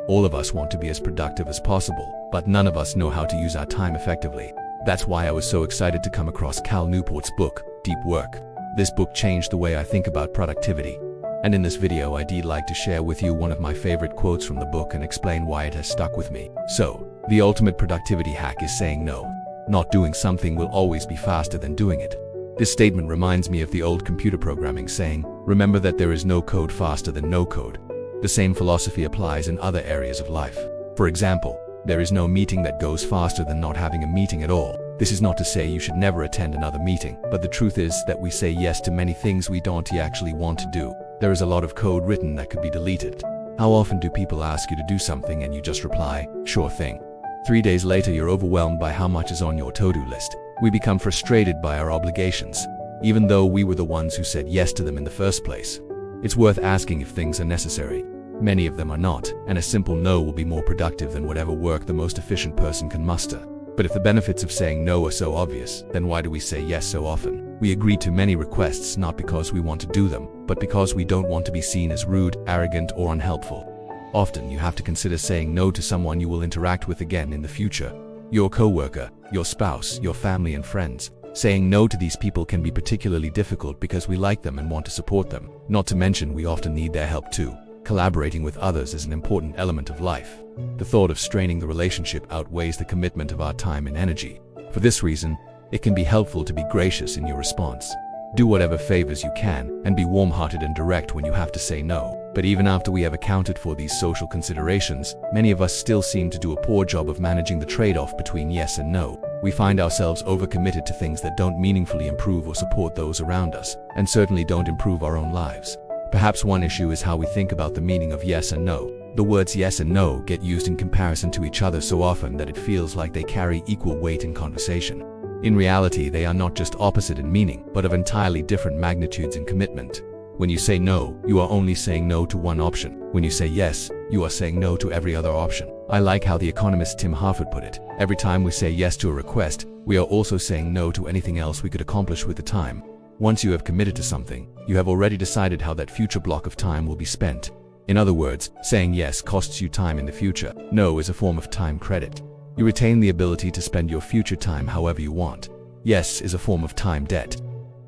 All of us want to be as productive as possible, but none of us know how to use our time effectively. That's why I was so excited to come across Cal Newport's book, Deep Work. This book changed the way I think about productivity. And in this video, I'd like to share with you one of my favorite quotes from the book and explain why it has stuck with me. So, the ultimate productivity hack is saying no. Not doing something will always be faster than doing it. This statement reminds me of the old computer programming saying, remember that there is no code faster than no code. The same philosophy applies in other areas of life. For example, there is no meeting that goes faster than not having a meeting at all. This is not to say you should never attend another meeting, but the truth is that we say yes to many things we don't actually want to do. There is a lot of code written that could be deleted. How often do people ask you to do something and you just reply, sure thing? 3 days later, you're overwhelmed by how much is on your to-do list. We become frustrated by our obligations, even though we were the ones who said yes to them in the first place. It's worth asking if things are necessary. Many of them are not, and a simple no will be more productive than whatever work the most efficient person can muster. But if the benefits of saying no are so obvious, then why do we say yes so often? We agree to many requests not because we want to do them, but because we don't want to be seen as rude, arrogant, or unhelpful. Often you have to consider saying no to someone you will interact with again in the future. Your coworker, your spouse, your family and friends. Saying no to these people can be particularly difficult because we like them and want to support them. Not to mention we often need their help too. Collaborating with others is an important element of life. The thought of straining the relationship outweighs the commitment of our time and energy. For this reason, it can be helpful to be gracious in your response. Do whatever favors you can, and be warm-hearted and direct when you have to say no. But even after we have accounted for these social considerations, many of us still seem to do a poor job of managing the trade-off between yes and no. We find ourselves overcommitted to things that don't meaningfully improve or support those around us, and certainly don't improve our own lives. Perhaps one issue is how we think about the meaning of yes and no. The words yes and no get used in comparison to each other so often that it feels like they carry equal weight in conversation. In reality, they are not just opposite in meaning, but of entirely different magnitudes in commitment. When you say no, you are only saying no to one option. When you say yes, you are saying no to every other option. I like how the economist Tim Harford put it. Every time we say yes to a request, we are also saying no to anything else we could accomplish with the time. Once you have committed to something, you have already decided how that future block of time will be spent. In other words, saying yes costs you time in the future. No is a form of time credit. You retain the ability to spend your future time however you want. Yes is a form of time debt.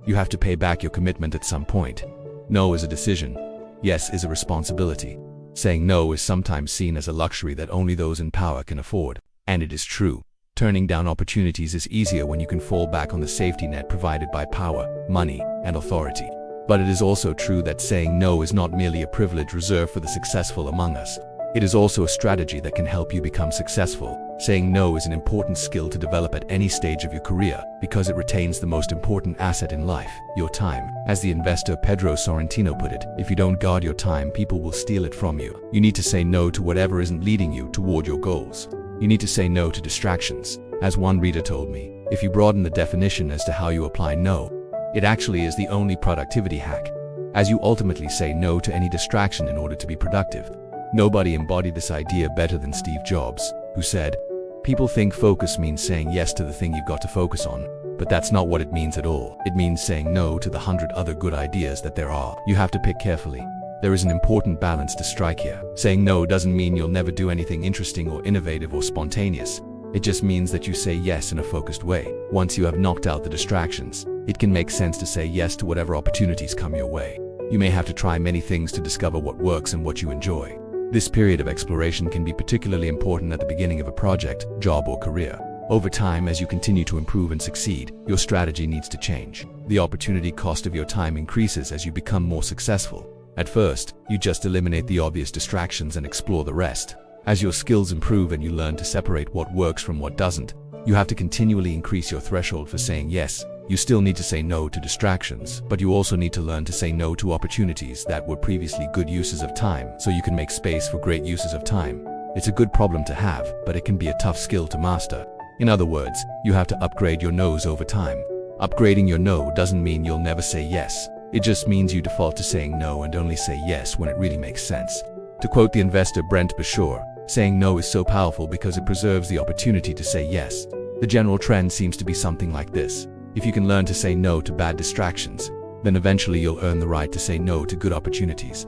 You have to pay back your commitment at some point. No is a decision. Yes is a responsibility. Saying no is sometimes seen as a luxury that only those in power can afford. And it is true. Turning down opportunities is easier when you can fall back on the safety net provided by power, money, and authority. But it is also true that saying no is not merely a privilege reserved for the successful among us. It is also a strategy that can help you become successful. Saying no is an important skill to develop at any stage of your career because it retains the most important asset in life, your time. As the investor Pedro Sorrentino put it, if you don't guard your time, people will steal it from you. You need to say no to whatever isn't leading you toward your goals. You need to say no to distractions. As one reader told me, if you broaden the definition as to how you apply no, it actually is the only productivity hack, as you ultimately say no to any distraction in order to be productive. Nobody embodied this idea better than Steve Jobs, who said, people think focus means saying yes to the thing you've got to focus on, but that's not what it means at all. It means saying no to the 100 other good ideas that there are. You have to pick carefully. There is an important balance to strike here. Saying no doesn't mean you'll never do anything interesting or innovative or spontaneous. It just means that you say yes in a focused way. Once you have knocked out the distractions, it can make sense to say yes to whatever opportunities come your way. You may have to try many things to discover what works and what you enjoy. This period of exploration can be particularly important at the beginning of a project, job, or career. Over time, as you continue to improve and succeed, your strategy needs to change. The opportunity cost of your time increases as you become more successful. At first, you just eliminate the obvious distractions and explore the rest. As your skills improve and you learn to separate what works from what doesn't, you have to continually increase your threshold for saying yes. You still need to say no to distractions, but you also need to learn to say no to opportunities that were previously good uses of time, so you can make space for great uses of time. It's a good problem to have, but it can be a tough skill to master. In other words, you have to upgrade your no's over time. Upgrading your no doesn't mean you'll never say yes. It just means you default to saying no and only say yes when it really makes sense. To quote the investor Brent Bashore, saying no is so powerful because it preserves the opportunity to say yes. The general trend seems to be something like this. If you can learn to say no to bad distractions, then eventually you'll earn the right to say no to good opportunities.